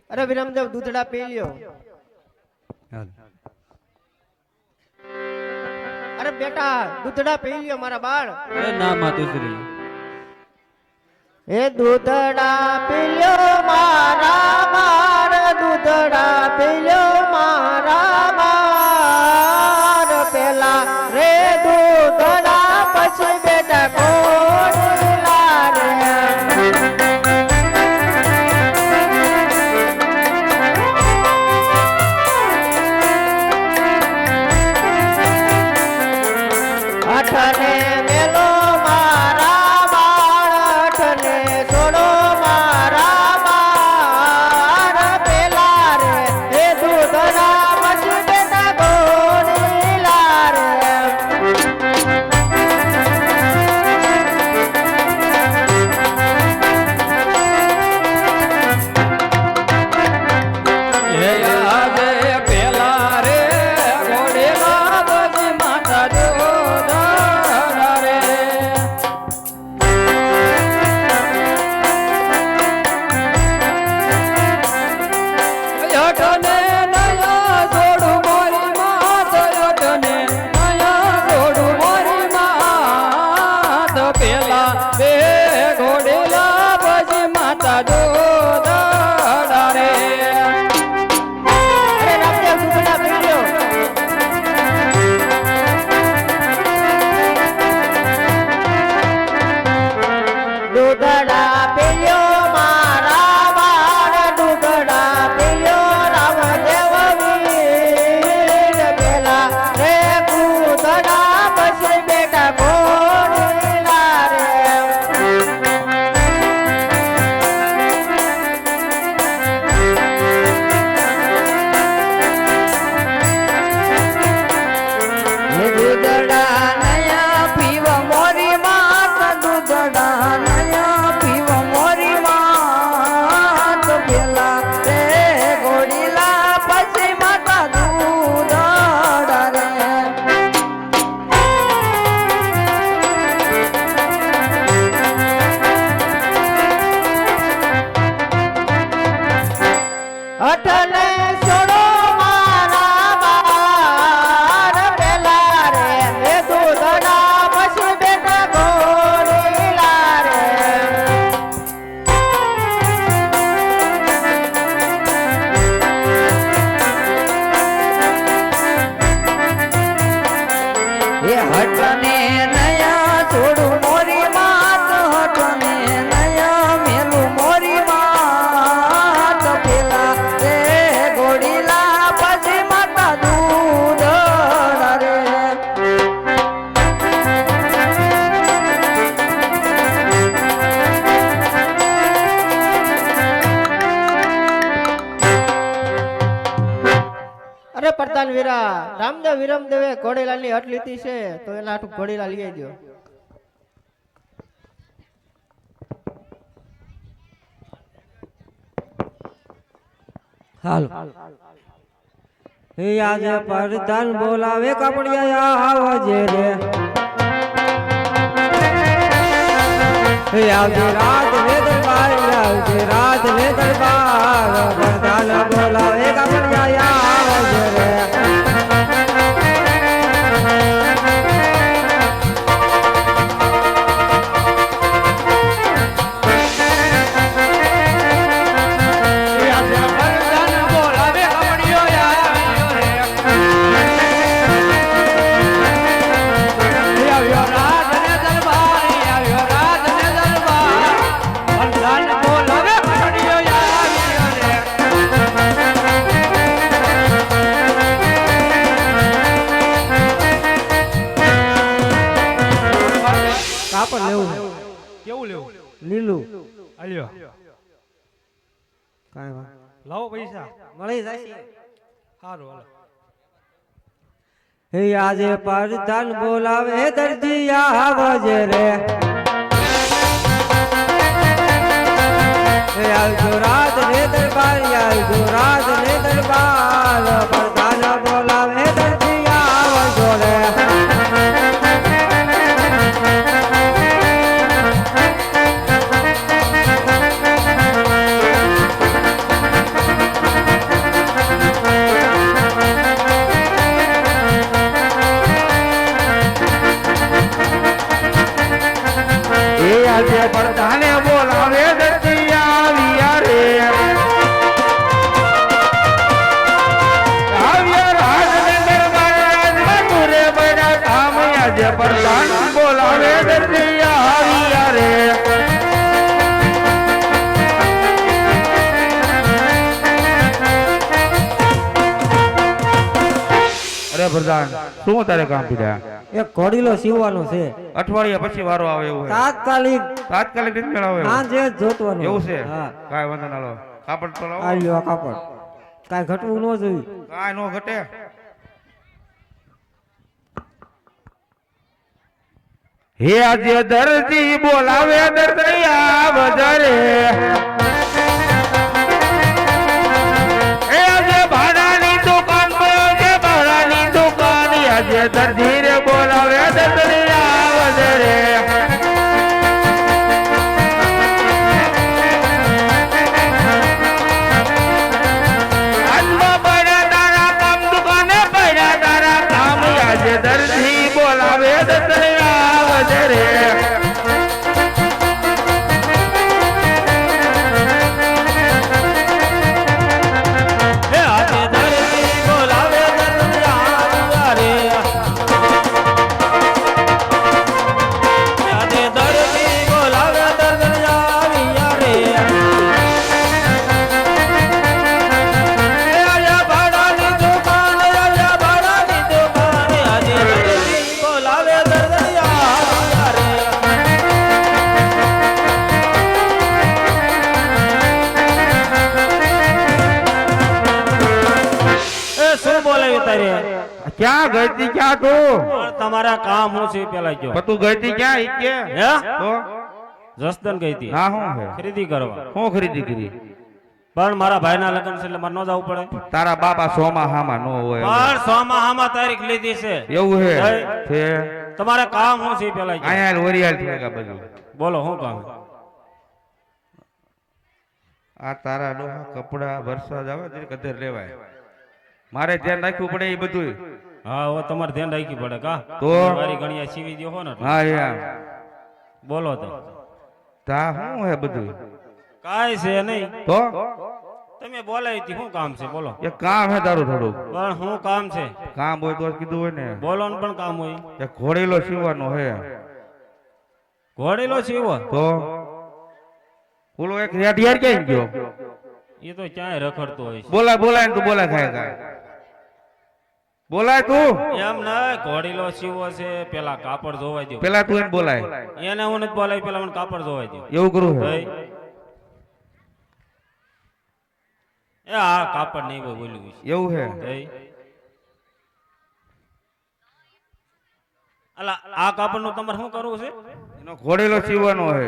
અરે વિરમદેવ દૂધડા પી લ્યો. અરે બેટા દૂધડા પી લ્યો મારા બાળ. ના માતુશ્રી. એ દૂધડા પી લ્યો મારા બાળ, દૂધડા પી લ્યો મારા બાળ. પેલા રે દૂધડા પછી બેટા કોણ લારે. અઠને મેલો મારા બાળ, અઠને છોડો મારા બાળ. પેલા રે એ દૂધડા પછી બેટા ગોળી લારે. હે આજે પેલા રે ઘોડીલા બજી માતા દોડા રે. અઠને નયા જોડું મારી માત, અઠને નયા જોડું મારી માત. પેલા બે ઘોડીલા બજી માતા દોડા રે. અરે રામદેવ દૂધડા પી લ્યો. દૂધડા પી લ્યો મારા બાળ, દૂધડા પી લ્યો રામદેવ વીર. પેલા રે દૂધડા પછી બેટા ગોળી લારે. હે દૂધડા નયા પીવા મોરી માત, દૂધડા નયા પીવા મોરી માત. પેલા રે ઘોડીલા પછી માતા દૂધડા રે. અઠને છોડો મારા બાળ. પેલા રે એ દૂધડા પછી બેટા ગોળી લારે. એ હટને નયા છોડું મોરી માત, હટને નયા મેલું મોરી માત. પેલા રે ઘોડીલા પછી માતા દૂધડા રે. અરે પ્રધાન વીરા રામદેવ વિરમદેવે ઘોડીલાલ ની હટ લીધી છે, તો એના હાટુ ઘોડીલા લઈ આવજો. હાલ એ આજે પ્રધાન બોલાવે કપડિયા આવજે રે. એ આવજે રાત વે દરબાર, આવજે રાત વે દરબાર. પ્રધાન બોલાવે કપડિયા આવજે રે. કાપડ લેવું છે. કેવું લેવું? લીલું આલ્યો કાંઈ વાત લાવો પૈસા. મળી જાય. સારું હાલો. હે આજે પ્રધાન બોલાવે દરજી આવજે રે. હે આવજો રાત ને દરબાર, આવજો રાત ને દરબાર. પ્રધાન બોલાવે દરજી આવજો રે. બોલાવે દર્દિયા આવ્યા રે અરે પ્રધાન શું તારે કામ પીધા એક ઘોડીલો સીવવાનો છે અઠવાડિયા પછી વારો આવે એવું છે તાત્કાલિક તાત્કાલિક નથી મેળાવે એવું? સાંજે જ જોતવાનું એવું છે હા કાંઈ વાંધો ના લો કાપડ તો લાવો આ લ્યો આ કાપડ કાંઈ ઘટવું ન જોઈએ કાંઈ નો ઘટે હે આજે દર્દી બોલાવે દર્દિયા વધારે હે આજે ભાડાની દુકાન છે ભાડાની દુકાન આજે દર્દી રે બોલાવે દર્દિયા વધારે આજમાં પડ્યા તારા કામ દુકાને પડ્યા તારા કામ આજે દર્દી બોલાવે દર્દિયા વધારે શું બોલાવી તારે ક્યાં ગઈ તી ક્યાં તું તમારા કામ હું છે પેલા કયો પણ તું ગઈ તી ક્યાં ઈ કે હે તો જસદન ગઈ હતી ના હું હે ખરીદી કરવા હું ખરીદી કરી પણ મારા ભાઈના લગ્ન છે એટલે મારે ન જવું પડે તારા બાપા સોમાં હામાં નો હોય પણ સોમાહામાં તારીખ લીધી છે એવું હે છે તમારે કામ હું છે પેલા કયો આયા વરિયાળ થી કા બધું બોલો શું કામ આ તારા ડોહા કપડા વરસાદ આવે તે કદર લેવાય મારે ધ્યાન રાખવું પડે એ બધું હા હવે તમારે ધ્યાન રાખવી પડે કા તો? મારી ગણિયા સીવી દો હો ને હા યાર બોલો તો તા શું હે બધું કાંઈ છે નહીં તો તમે બોલાવી હતી શું કામ છે બોલો એક કામ હે તારું થોડું પણ શું કામ છે કામ હોય તો જ કીધું હોય ને બોલો ને પણ કામ હોય એક ઘોડેલો સીવવાનો હે ઘોડેલો છે એવો તો ઓલો એક રેડિયાર ક્યાં ગયો એ તો ક્યાંય રખડતો હોય છે બોલાય બોલાય ને તું બોલાય ખાય ખાય બોલાય તું એમ ના ઘોડીલો સીવો છે પેલા કાપડ ધોવાઈ દો પેલા તું એને બોલાય એને હું નથી બોલાવી પેલા મને કાપડ ધોવાઈ દો એવું કરું હે ભાઈ એ આ કાપડ નહીં ભાઈ બોલ્યું છે એવું હે ભાઈ અલા આ કાપડ નું તમારે શું કરવું છે એનો ઘોડેલો સીવવાનો હે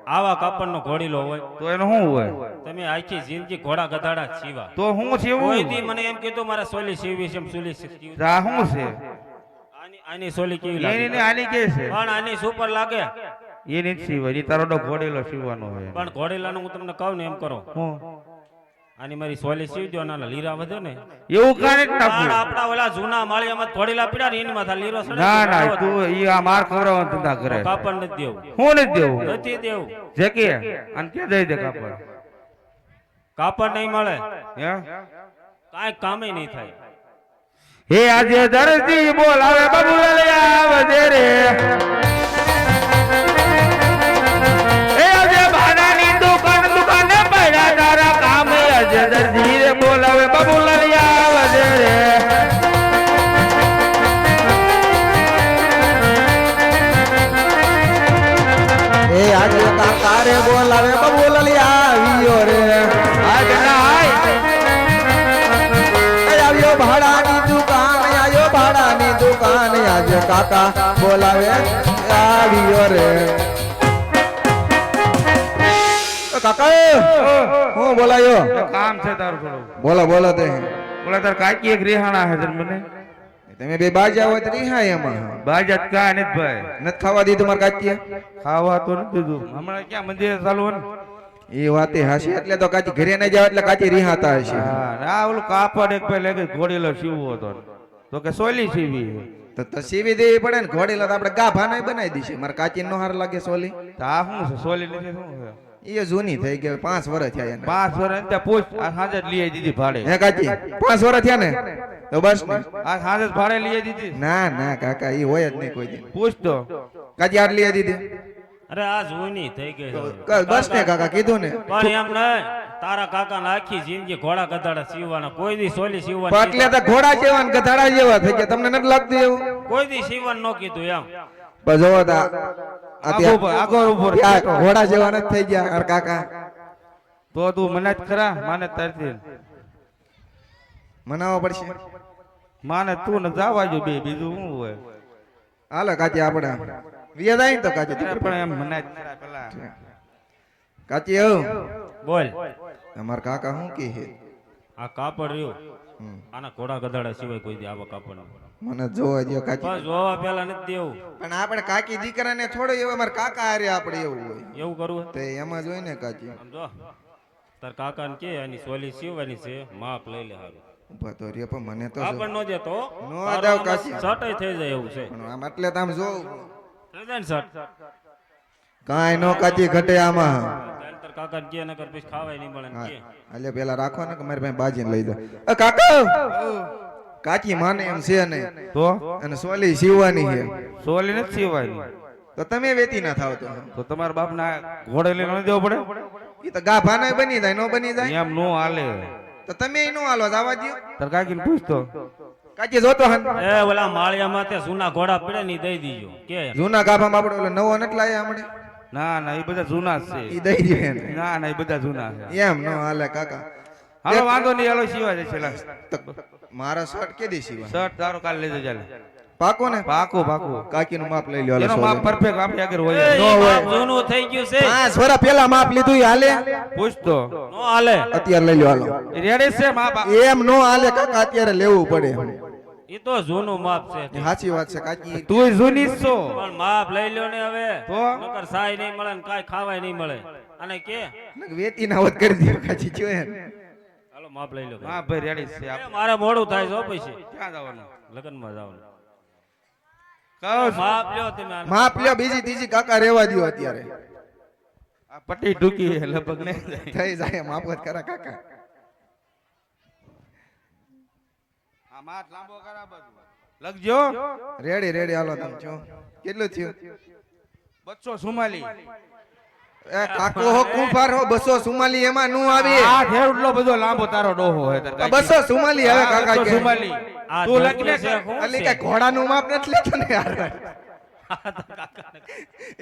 આવા કાપડ નો ઘોડીલો હોય તો એનો શું હોય તમે આખી જિંદગી ઘોડા ગધાડા જ સીવા તો હું સીવું કોઈ દી મને એમ કીધું મારે સોલી સીવી છે એમ સોલી સીવી તા શું છે આની સોલી કેવી એની લાગે ને આની કે છે પણ આની સુપર લાગે એની જ સીવાય એ તારો તો ઘોડેલો સીવવાનો હોય પણ ઘોડીલાનું હું તમને કહું ને એમ કરો હું આની મારી સોલી સીવી દો ના લીરા વધે ને એવું કાંઈ નથી પણ નાખવું આપડા ઓલા જૂના માળિયામાં ઘોડીલા પીડા ને એની માથા લીરો સડે ના ના ને તું ઈ આ માર ખવડાવવાનો ધંધા કરે કાપડ નથી દેવું હું નથી દેવું નથી દેવું જે કે અને કે દઈ દે કાપડ કાપડ નહીં મળે હે કાંઈ કામે નહીં થાય હે આજે દર્દી બોલાવે બબુલાલે આવજે રે હે આજે ભાડાની દુકાન દુકાને પડ્યા તારા કામ આજે દર્દી રે બોલાવે બબુલાલે આવજે રે એ આજે કાકારે બોલાવે બબુલલી આવ્યો રે આજ ના આય એ આવ્યો ભાડાની દુકાન આવ્યો ભાડાની દુકાન આજે કાકા બોલાવે આવ્યો રે કાકા હું બોલાયો કામ છે તારું થોડું બોલો બોલો તે બોલા તાર કાકી એક રેહાણા હે મને તમે બે બાજા હોય તો રિહાય એમાં બાજત કા નથી ભાઈ નથી ખાવા દીધું મારા કાચીએ ખાવા તો નથી દીધું હમણાં ક્યાં મંદિર ચાલુ હોય ને એ વાતે હાસી એટલે તો કાચી ઘરે નહીં જાવ એટલે કાચી રિહાતા હશે હા ના ઓલું કાપડ એક ભાઈ લેગે ઘોડેલો સીવવો હતો તો કે સોલી સીવી તો સીવી દેવી પડે ને ઘોડીલા તો આપણે ગાભા નહીં બનાવી દઈશું મારા કાચી નો હાર લાગે સોલી તો આ શું છે સોલી નથી શું છે એ જૂની થઈ ગઈ 5 વર્ષ થયા એને 5 વર્ષ ત્યાં પૂછ આ સાંજે જ લઈ દીધી ભાડે હે કાકી 5 વર્ષ થયા ને તો બસ ને આ સાંજે જ ભાડે લઈ દીધી ના ના કાકા ઈ હોય જ નહીં કોઈ દી પૂછ તો કાકી આટલી લઈ દીધી અરે આ જૂની થઈ ગઈ છે. બસ ને કાકા કીધું ને પણ એમ નહીં, તારા કાકા આખી જિંદગી ઘોડા ગધાડા સીવવાના, કોઈ દી સોલી પણ સીવવાની એટલે તો ઘોડા જેવા ને ગધાડા જેવા થઈ ગયા તમને નથી લાગતું એવું કોઈ દી સીવવાનું ન કીધું એમ. બસ જોવો તા આગળ ઉભો રહે. ઘોડા જેવા નથી થઈ ગયા અર કાકા તો તું મને જ ખરા માને તારથી મનાવવા પડશે માને તું ને જવા જો બે બીજું શું હોય હાલો કાચી આપણે વિયા જાય ને તો કાચી અરે પણ એમ મને જ ખરા પેલા કાચી આવ બોલ. અમાર કાકા શું કહે છે આ કાપડ રહ્યું, આના ઘોડા ગધાડા સિવાય કોઈ દી આવા કાપડ ન. મને જોવા દો કાચી બસ જોવા પેલા નથી દેવું. પણ આપણે કાકી દીકરાને થોડો એવો અમાર કાકા હારે આપણે એવું હોય એવું કરવું તો એમાં જોઈ ને કાચી આમ જો તાર કાકા ને કે એની સોલી સીવવાની છે, માપ લઈ લે હારું. ઉભા તો રે પણ મને તો કાપડ નો દેતો નો દાવ કાચી શર્ટ થઈ જાય એવું છે. પણ આમ એટલે તો આમ જો થઈ જાય ને શર્ટ. કાંઈ નો કાચી ઘટે આમાં તાર કાકા ને કે નકર પછી ખાવાય નહીં મળે ને કે. એટલે પેલા રાખો ને કે મારી પાસે બાજીને લઈ દો કાકા કાચી માને એમ છે નહીં તો અને સોલી સીવવાની છે સોલી નથી સીવાય તો તમે વેતી ના થાવ તો તમારા બાપ ના ઘોડે લઈને ન દેવો પડે એ તો ગાભાના બની જાય નો બની જાય એમ નો હાલે તો તમે ઈ નો હાલો જવા દો તાર કાકીને પૂછતો કાચી જોતો હન એ ઓલા માળિયા માથે જૂના ઘોડા પડે ને ઈ દઈ દીજો કે જૂના ગાભામાં આપણે ઓલો નવો નથી લાયા હમણે ના ના એ બધા જૂના જ ઈ છે દઈ દે એને ના ના એ બધા જૂના છે એમ નો હાલે કાકા હાલો વાંધો નહીં હાલો સીવા જશે તો મારા શર્ટ કે દી સીવા શર્ટ તારો કાલ લઈ જજે પાકો ને પાકું પાકું કાકી નું માપ લઈ લ્યો એનો માપ પરફેક્ટ આપણી આગળ હોય એ નો હોય. માપ જૂનું થઈ ગયું છે, 5 વર્ષ પહેલા માપ લીધું ઈ હાલે પૂછતો નો હાલે. અત્યારે લઈ લ્યો હાલો રેડી છે માપ એમ નો હાલે કાકા અત્યારે લેવું પડે ઈ તો જૂનું માપ છે, સાચી વાત છે કાકી તું જૂની જ છો પણ માપ લઈ લ્યો ને હવે. તો? નકર સાય નહીં મળે ને કાઈ ખાવાય નહીં મળે. અને કે વેતી ના હોત કરી દો કાચી જોયે હાલો માપ લઈ લો. હા ભાઈ રેડી છે એ મારે મોડું થાય છે હો પછી ક્યાં જવાનું લગ્નમાં જવાનું. કહો માપ લ્યો તમે આને. માપ લ્યો બીજી ત્રીજી કાકા રેવા દો અત્યારે આ પટ્ટી ટૂંકી છે, લગભગ નહીં જાય. થઈ જાય માપ જ કરા કાકા આ માથ લાંબો કરા બધું લગજો રેડી રેડી હાલો તમે છો કેટલું થયું 244 એ કાકો હો કુંભાર હો 244 એમાં નું આવે આ ખેડૂટલો બધો લાંબો તારો ડોહો હે તાર કાકી. 244 હવે કાકા કે 244 આ તું ધરતી લખને છે શું અલી છે? કઈ ઘોડાનું માપ નથી લેતો ને યાર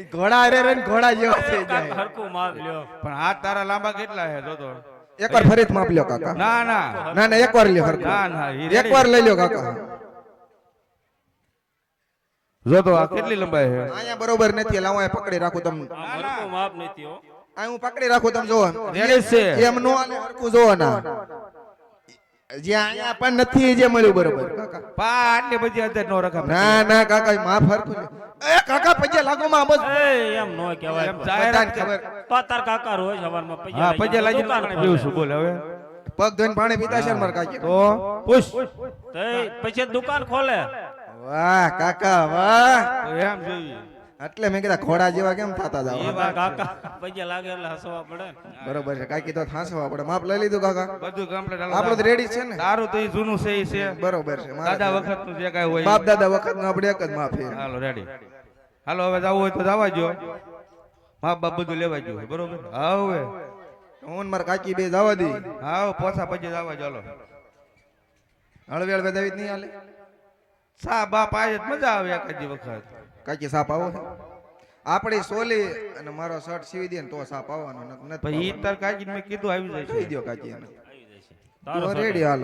ઈ ઘોડા હારે રે ને ઘોડા જેવા થઈ જાય હરખું માપ લ્યો. પણ હાથ તારા લાંબા કેટલા હે જોતો એકવાર ફરીથી માપ લ્યો કાકા ના ના ના ના એકવાર લ્યો હરખું ના ના ઈ રેડી. એકવાર લઈ લ્યો કાકા જોતો આ કેટલી લંબાઈ છે અહીંયા બરોબર નથી લાવો અહીંયા પકડી રાખું તમને આ હરખું માપ નથી હો. આ હું પકડી રાખું તમે જોવો રેડી છે એમ નો હાલે હરખું જોવો ના જ્યાં અહીંયા પણ નથી જે મળ્યું બરોબર કાકા પા આટલી બધી અંદર નો રખા ના ના કાકા માફ હરખું લ્યો. એ કાકા પજે લાગો માં બસ એ એમ નો કહેવાય. એમ જાહેરાત ખબર તો તાર કાકા રોજ સવારમાં પૈસા હા લઈ પજે જાય. લાગી દુકાન પાણી ખોલે. પીવું છું બોલ હવે પગ ધોઈને પાણી પીતા છે ને મારા કાકી તો પૂછ તઈ પછી દુકાન ખોલે. વાહ કાકા વાહ તો એમ જોઈએ એટલે મેં કીધા ઘોડા જેવા કેમ થતા જાવ એવા કાકા પૈસા લાગે એટલે હસવા પડે ને. બરોબર છે કાકી તો થાંસવા પડે માપ લઈ લીધું કાકા બધું કમ્પ્લીટ આપણું તો રેડી છે ને તારું તો ઈ જૂનું છે ઈ છે બરોબર છે મારા દાદા વખત નું જે કાંઈ હોય બાપ દાદા વખત નું આપણે એક જ માપ છે હાલો રેડી હાલો હવે જવું હોય તો જવા જો મા બાપ બધું લેવા ગયું બરોબર હા હવે હું ને મારા કાકી બે જવા દી હા પોસા પછી જવા ચાલો હળવેળ બેદાવી જ નહીં હાલે સા બાપ આયે તો મજા આવે એકાદી વખત કાકી સાપ આવો છે આપણી સોલી અને મારો શર્ટ સીવી દે ને તો સાપ આવવાનો પછી ઈ તાર કાકી મેં કીધું આવી જાય કહી દો કાકી એને આવી જશે. તારો રેડી હાલો